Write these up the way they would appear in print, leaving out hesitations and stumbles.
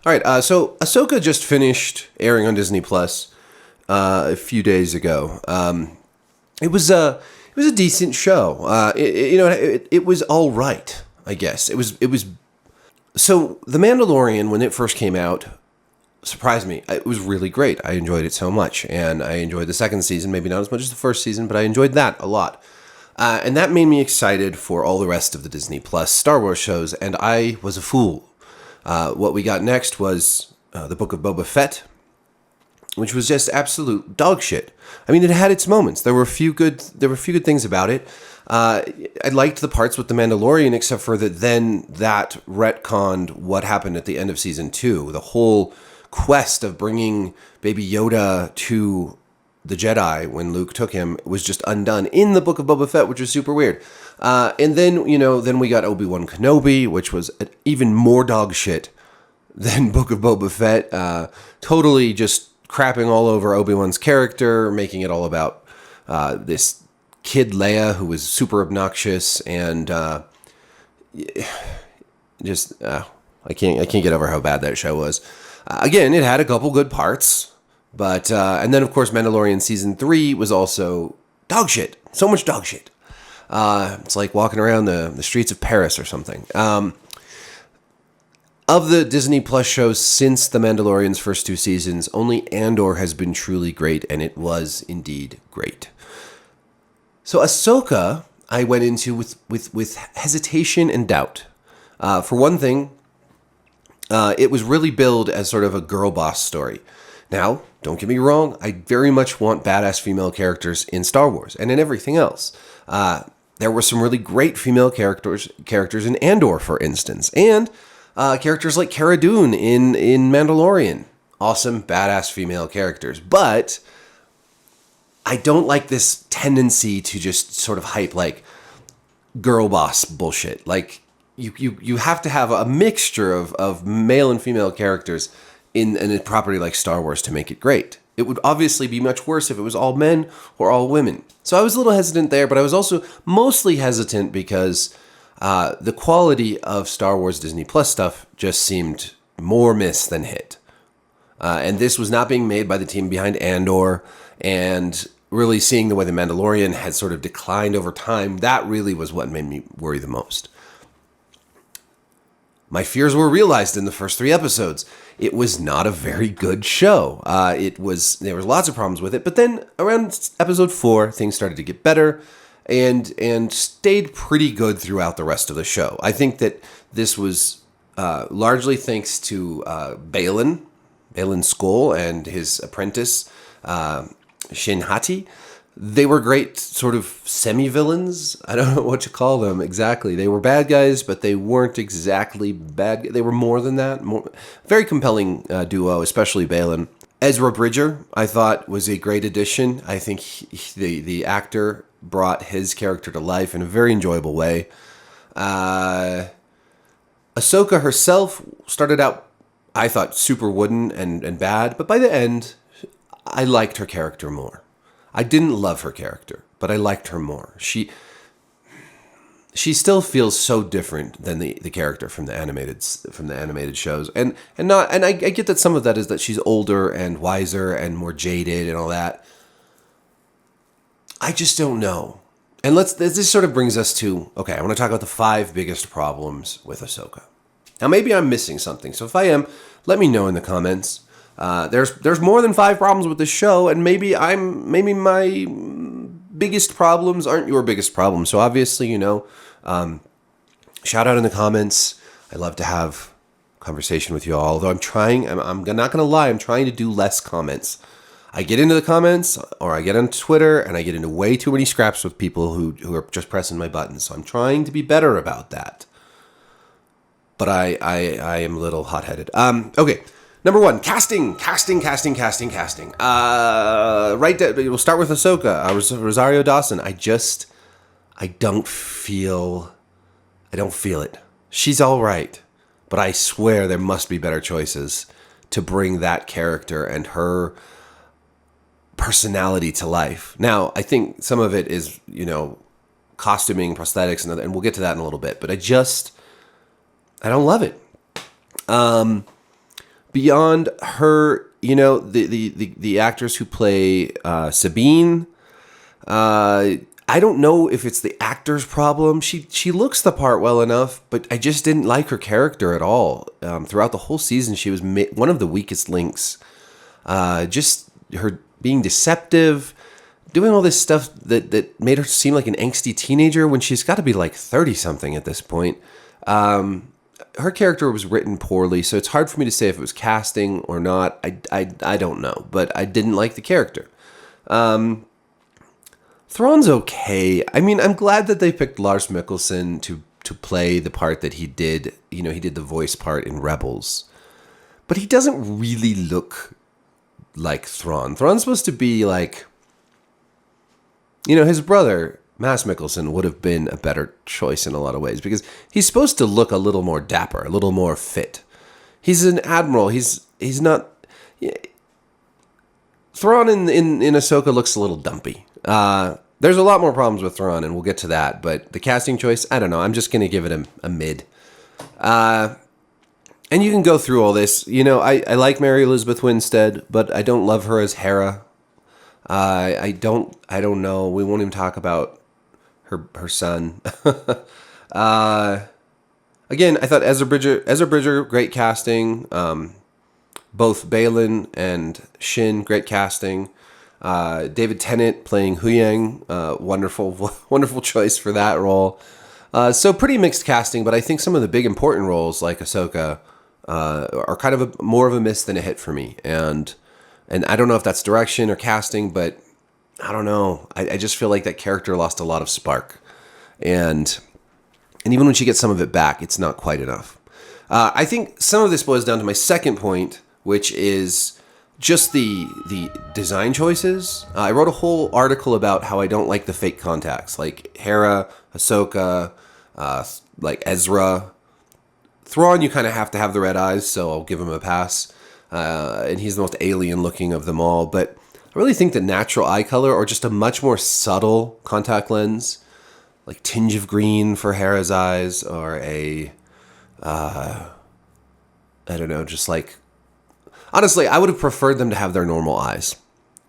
All right, so Ahsoka just finished airing on Disney Plus a few days ago. It was a decent show. It was all right, I guess. It was. So The Mandalorian, when it first came out, surprised me. It was really great. I enjoyed it so much, and I enjoyed the second season. Maybe not as much as the first season, but I enjoyed that a lot. And that made me excited for all the rest of the Disney Plus Star Wars shows, and I was a fool. What we got next was the Book of Boba Fett, which was just absolute dog shit. I mean, it had its moments. There were a few good things about it. I liked the parts with the Mandalorian, except for that then that retconned what happened at the end of season 2. The whole quest of bringing Baby Yoda to the Jedi when Luke took him was just undone in the Book of Boba Fett, which was super weird. And then we got Obi-Wan Kenobi, which was even more dog shit than Book of Boba Fett. Totally just crapping all over Obi-Wan's character, making it all about this kid Leia who was super obnoxious and I can't get over how bad that show was. Again, it had a couple good parts, but and then of course Mandalorian season 3 was also dog shit. So much dog shit. It's like walking around the streets of Paris or something. Of the Disney Plus shows since The Mandalorian's first 2 seasons, only Andor has been truly great, and it was indeed great. So Ahsoka, I went into with hesitation and doubt. For one thing, it was really billed as sort of a girl boss story. Now, don't get me wrong, I very much want badass female characters in Star Wars and in everything else. There were some really great female characters in Andor, for instance, and characters like Cara Dune in Mandalorian. Awesome, badass female characters. But I don't like this tendency to just sort of hype like girl boss bullshit. Like you have to have a mixture of male and female characters in a property like Star Wars to make it great. It would obviously be much worse if it was all men or all women. So I was a little hesitant there, but I was also mostly hesitant because the quality of Star Wars Disney Plus stuff just seemed more miss than hit. And this was not being made by the team behind Andor, and really seeing the way The Mandalorian had sort of declined over time, that really was what made me worry the most. My fears were realized in the first 3 episodes. It was not a very good show. There was lots of problems with it, but then around episode 4, things started to get better and stayed pretty good throughout the rest of the show. I think that this was largely thanks to Balin Skoll and his apprentice, Shin Hati. They were great sort of semi-villains. I don't know what to call them exactly. They were bad guys, but they weren't exactly bad. They were more than that. Very compelling duo, especially Balin. Ezra Bridger, I thought, was a great addition. I think the actor brought his character to life in a very enjoyable way. Ahsoka herself started out, I thought, super wooden and bad, but by the end, I liked her character more. I didn't love her character, but I liked her more. She still feels so different than the character from the animated shows, and I get that some of that is that she's older and wiser and more jaded and all that. I just don't know. And this sort of brings us to, okay, I want to talk about the 5 biggest problems with Ahsoka. Now maybe I'm missing something, so if I am, let me know in the comments. There's more than 5 problems with this show, and maybe my biggest problems aren't your biggest problems. So obviously, shout out in the comments. I love to have conversation with you all. Although I'm not gonna lie, I'm trying to do less comments. I get into the comments, or I get on Twitter, and I get into way too many scraps with people who are just pressing my buttons. So I'm trying to be better about that. But I am a little hot-headed. Okay. Number 1, casting. Right, we'll start with Ahsoka, Rosario Dawson. I don't feel it. She's all right, but I swear there must be better choices to bring that character and her personality to life. Now, I think some of it is, costuming, prosthetics, and we'll get to that in a little bit, but I don't love it. beyond her, the actors who play Sabine, I don't know if it's the actor's problem. She looks the part well enough, but I just didn't like her character at all. Throughout the whole season, she was one of the weakest links. Just her being deceptive, doing all this stuff that made her seem like an angsty teenager when she's got to be like 30-something at this point. Her character was written poorly, so it's hard for me to say if it was casting or not. I don't know, but I didn't like the character. Thrawn's okay. I mean, I'm glad that they picked Lars Mikkelsen to play the part that he did. He did the voice part in Rebels. But he doesn't really look like Thrawn. Thrawn's supposed to be like, his brother, Mads Mikkelsen, would have been a better choice in a lot of ways because he's supposed to look a little more dapper, a little more fit. He's an admiral. He's not... Thrawn in Ahsoka looks a little dumpy. There's a lot more problems with Thrawn, and we'll get to that. But the casting choice, I don't know. I'm just going to give it a mid. And you can go through all this. I like Mary Elizabeth Winstead, but I don't love her as Hera. I don't know. We won't even talk about her son. Again, I thought Ezra Bridger, great casting. Both Balin and Shin, great casting. David Tennant playing Huyang, wonderful choice for that role. So pretty mixed casting, but I think some of the big important roles like Ahsoka are kind of more of a miss than a hit for me. And I don't know if that's direction or casting, but I don't know. I just feel like that character lost a lot of spark. And even when she gets some of it back, it's not quite enough. I think some of this boils down to my second point, which is just the design choices. I wrote a whole article about how I don't like the fake contacts, like Hera, Ahsoka, like Ezra. Thrawn, you kind of have to have the red eyes, so I'll give him a pass. And he's the most alien looking of them all. But I really think the natural eye color or just a much more subtle contact lens, like tinge of green for Hera's eyes, or I don't know, just like... Honestly, I would have preferred them to have their normal eyes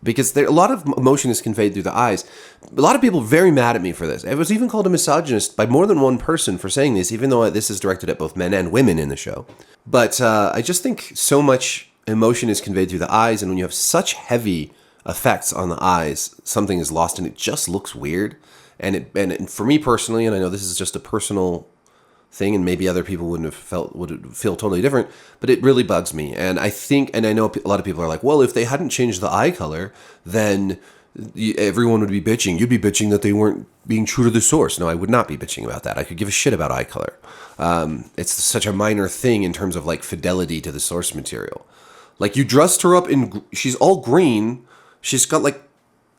because a lot of emotion is conveyed through the eyes. A lot of people are very mad at me for this. I was even called a misogynist by more than one person for saying this, even though this is directed at both men and women in the show. But I just think so much emotion is conveyed through the eyes, and when you have such heavy effects on the eyes, something is lost, and it just looks weird. And for me personally, and I know this is just a personal thing, and maybe other people would feel totally different, but it really bugs me. And I think, and I know a lot of people are like, well, if they hadn't changed the eye color, then everyone would be bitching. You'd be bitching that they weren't being true to the source. No, I would not be bitching about that. I could give a shit about eye color. It's such a minor thing in terms of like fidelity to the source material. Like you dressed her up she's all green. She's got like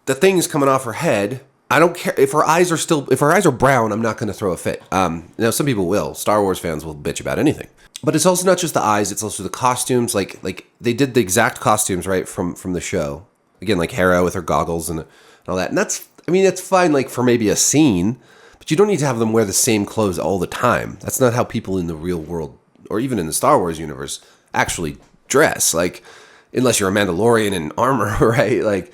the things coming off her head. I don't care if her eyes are brown, I'm not going to throw a fit. Now some people will. Star Wars fans will bitch about anything. But it's also not just the eyes, it's also the costumes. Like they did the exact costumes, right, from the show. Again, like Hera with her goggles and all that. And that's fine like for maybe a scene, but you don't need to have them wear the same clothes all the time. That's not how people in the real world or even in the Star Wars universe actually dress. Like unless you're a Mandalorian in armor, right? Like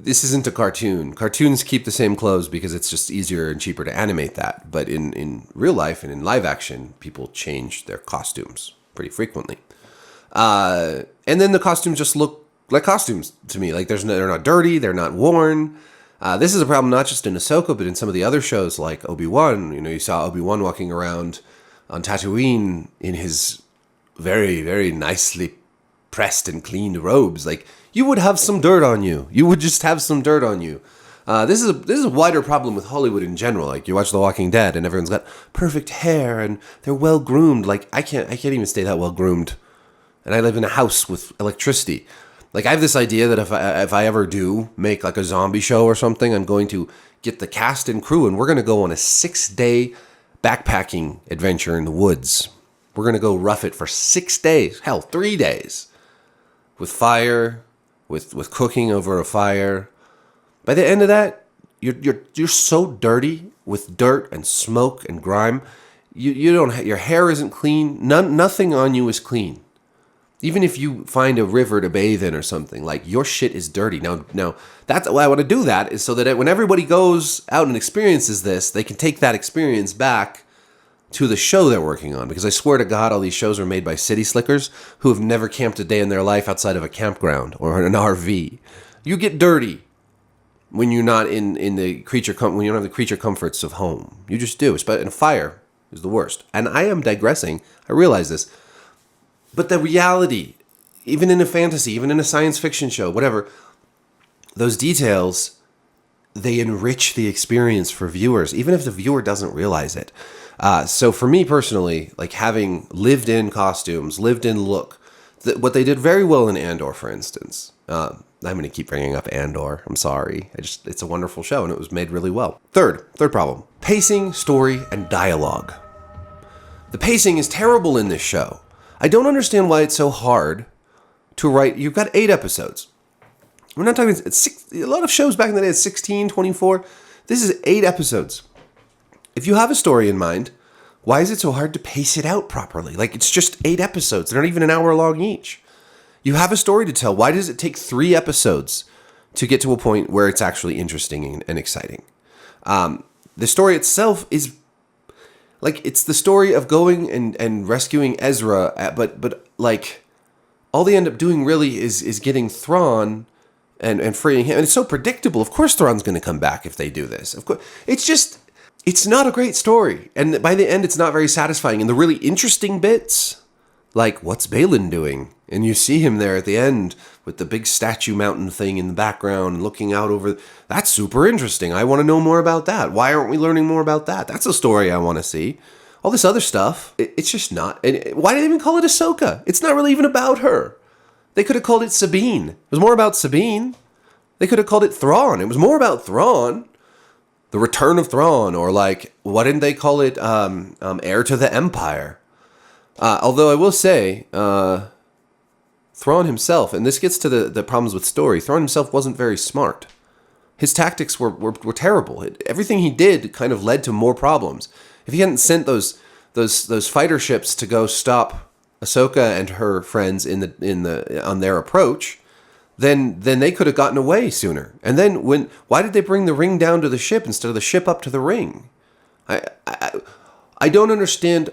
this isn't a cartoon. Cartoons keep the same clothes because it's just easier and cheaper to animate that. But in real life and in live action, people change their costumes pretty frequently. And then the costumes just look like costumes to me. Like they're not dirty, they're not worn. This is a problem not just in Ahsoka, but in some of the other shows like Obi-Wan. You saw Obi-Wan walking around on Tatooine in his very, very nicely pressed and cleaned robes. Like, you would have some dirt on you. You would just have some dirt on you. This is a wider problem with Hollywood in general. Like, you watch The Walking Dead, and everyone's got perfect hair, and they're well groomed. Like, I can't even stay that well groomed, and I live in a house with electricity. Like, I have this idea that if I ever do make like a zombie show or something, I'm going to get the cast and crew, and we're going to go on a 6-day backpacking adventure in the woods. We're going to go rough it for 6 days, hell, 3 days, with fire. With cooking over a fire. By the end of that, you're so dirty with dirt and smoke and grime. You don't your hair isn't clean. Nothing on you is clean. Even if you find a river to bathe in or something, like, your shit is dirty. Now that's why I want to do that, is so that when everybody goes out and experiences this, they can take that experience back to the show they're working on. Because I swear to God, all these shows are made by city slickers who have never camped a day in their life outside of a campground or an RV. You get dirty when you're not in the when you don't have the creature comforts of home. You just do. And fire is the worst. And I am digressing. I realize this. But the reality, even in a fantasy, even in a science fiction show, whatever, those details, they enrich the experience for viewers, even if the viewer doesn't realize it. So for me personally, like, having lived in costumes, lived in look, what they did very well in Andor, for instance. I'm going to keep bringing up Andor. I'm sorry. It's a wonderful show, and it was made really well. Third problem. Pacing, story, and dialogue. The pacing is terrible in this show. I don't understand why it's so hard to write. You've got 8 episodes. We're not talking, a lot of shows back in the day had 16, 24. This is 8 episodes. If you have a story in mind, why is it so hard to pace it out properly? Like, it's just 8 episodes. They're not even an hour long each. You have a story to tell. Why does it take 3 episodes to get to a point where it's actually interesting and exciting? The story itself is, like, it's the story of going and rescuing Ezra, but like, all they end up doing really is getting Thrawn and freeing him. And it's so predictable. Of course Thrawn's going to come back if they do this. Of course. It's not a great story. And by the end, it's not very satisfying. And the really interesting bits, like, what's Balin doing? And you see him there at the end with the big statue mountain thing in the background and looking out over. That's super interesting. I want to know more about that. Why aren't we learning more about that? That's a story I want to see. All this other stuff, it's just not. Why did they even call it Ahsoka? It's not really even about her. They could have called it Sabine. It was more about Sabine. They could have called it Thrawn. It was more about Thrawn. The Return of Thrawn. Or, like, why didn't they call it Heir to the Empire? Although I will say, Thrawn himself, and this gets to the problems with story, Thrawn himself wasn't very smart. His tactics were terrible. Everything he did kind of led to more problems. If he hadn't sent those fighter ships to go stop Ahsoka and her friends on their approach, then they could have gotten away sooner. And then why did they bring the ring down to the ship instead of the ship up to the ring? I don't understand.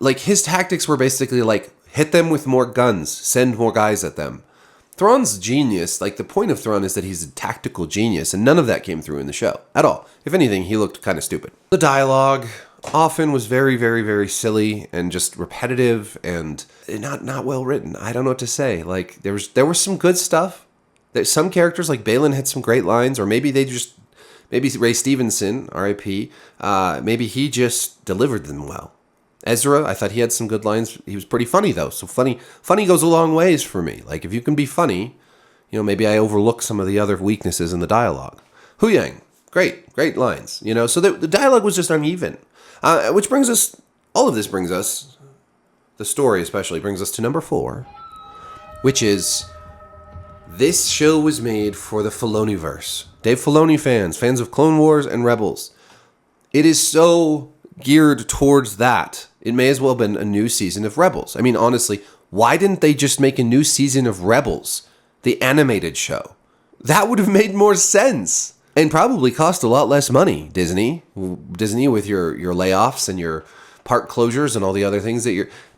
Like, his tactics were basically like, hit them with more guns, send more guys at them. Thrawn's genius, like, the point of Thrawn is that he's a tactical genius, and none of that came through in the show at all. If anything, he looked kind of stupid. The dialogue often was very, very, very silly and just repetitive and not well written. I don't know what to say. Like, there was some good stuff. Some characters, like Balin, had some great lines, or maybe Ray Stevenson, R.I.P., maybe he just delivered them well. Ezra, I thought he had some good lines. He was pretty funny, though. So funny goes a long ways for me. Like, if you can be funny, maybe I overlook some of the other weaknesses in the dialogue. Huyang, great lines. So the dialogue was just uneven. Which brings us, the story especially, brings us to number 4, which is, this show was made for the Filoniverse. Dave Filoni fans of Clone Wars and Rebels. It is so geared towards that. It may as well have been a new season of Rebels. I mean, honestly, why didn't they just make a new season of Rebels, the animated show? That would have made more sense and probably cost a lot less money, Disney with your layoffs and your park closures and all the other things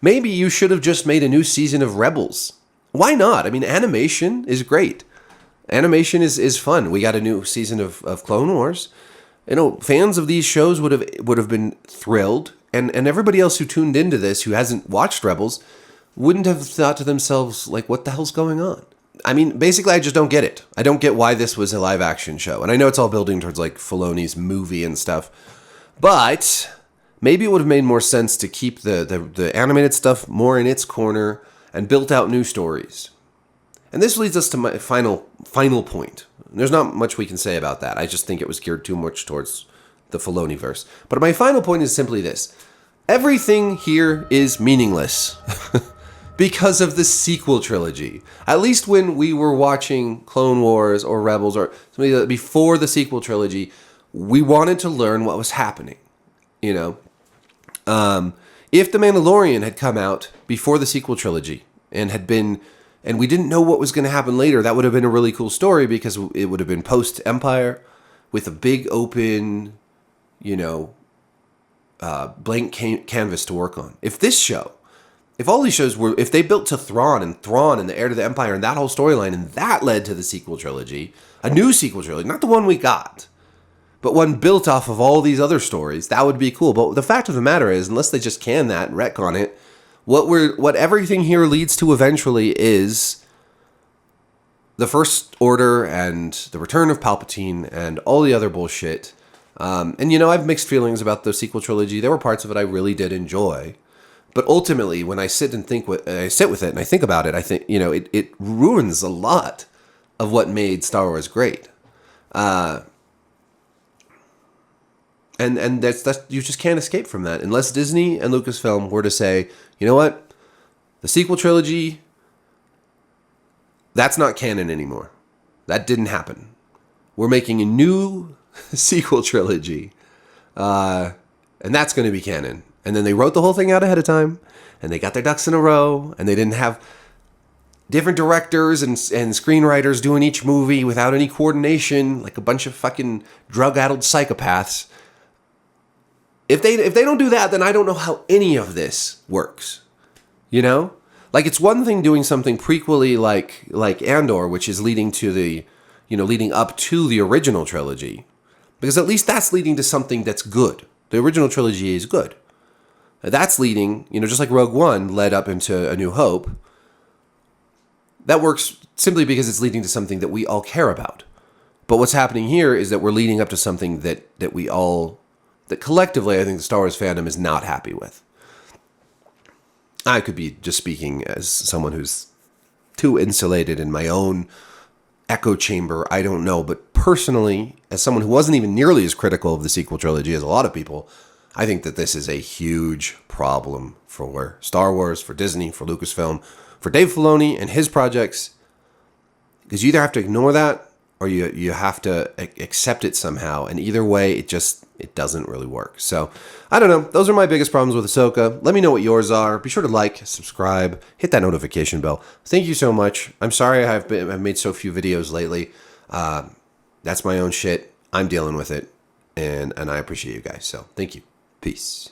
maybe you should have just made a new season of Rebels. Why not? I mean, animation is great. Animation is fun. We got a new season of Clone Wars. Fans of these shows would have been thrilled, and everybody else who tuned into this who hasn't watched Rebels wouldn't have thought to themselves, like, what the hell's going on? I mean, basically, I just don't get it. I don't get why this was a live action show. And I know it's all building towards, like, Filoni's movie and stuff, but maybe it would have made more sense to keep the animated stuff more in its corner and built out new stories. And this leads us to my final point. There's not much we can say about that. I just think it was geared too much towards the Filoniverse. But my final point is simply this. Everything here is meaningless because of the sequel trilogy. At least when we were watching Clone Wars or Rebels or something like that before the sequel trilogy, we wanted to learn what was happening. If The Mandalorian had come out before the sequel trilogy, and we didn't know what was going to happen later. That would have been a really cool story because it would have been post-Empire with a big open, blank canvas to work on. If all these shows were, if they built to Thrawn and the heir to the Empire and that whole storyline, and that led to the sequel trilogy, a new sequel trilogy, not the one we got, but one built off of all these other stories, that would be cool. But the fact of the matter is, unless they just can that and retcon it, what everything here leads to eventually is the First Order and the return of Palpatine and all the other bullshit. And I have mixed feelings about the sequel trilogy. There were parts of it I really did enjoy. But ultimately, when I sit with it and I think about it, I think, it ruins a lot of what made Star Wars great. And that's you just can't escape from that unless Disney and Lucasfilm were to say, you know what, the sequel trilogy, that's not canon anymore. That didn't happen. We're making a new sequel trilogy, and that's going to be canon. And then they wrote the whole thing out ahead of time, and they got their ducks in a row, and they didn't have different directors and screenwriters doing each movie without any coordination, like a bunch of fucking drug-addled psychopaths. If they don't do that, then I don't know how any of this works. Like, it's one thing doing something prequely like Andor, which is leading to leading up to the original trilogy, because at least that's leading to something that's good. The original trilogy is good. That's leading, just like Rogue One led up into A New Hope. That works simply because it's leading to something that we all care about. But what's happening here is that we're leading up to something that collectively I think the Star Wars fandom is not happy with. I could be just speaking as someone who's too insulated in my own echo chamber. I don't know. But personally, as someone who wasn't even nearly as critical of the sequel trilogy as a lot of people, I think that this is a huge problem for Star Wars, for Disney, for Lucasfilm, for Dave Filoni and his projects. Because you either have to ignore that or you have to accept it somehow. And either way, it doesn't really work. So, I don't know. Those are my biggest problems with Ahsoka. Let me know what yours are. Be sure to like, subscribe, hit that notification bell. Thank you so much. I'm sorry I've made so few videos lately. That's my own shit. I'm dealing with it. And I appreciate you guys. So, thank you. Peace.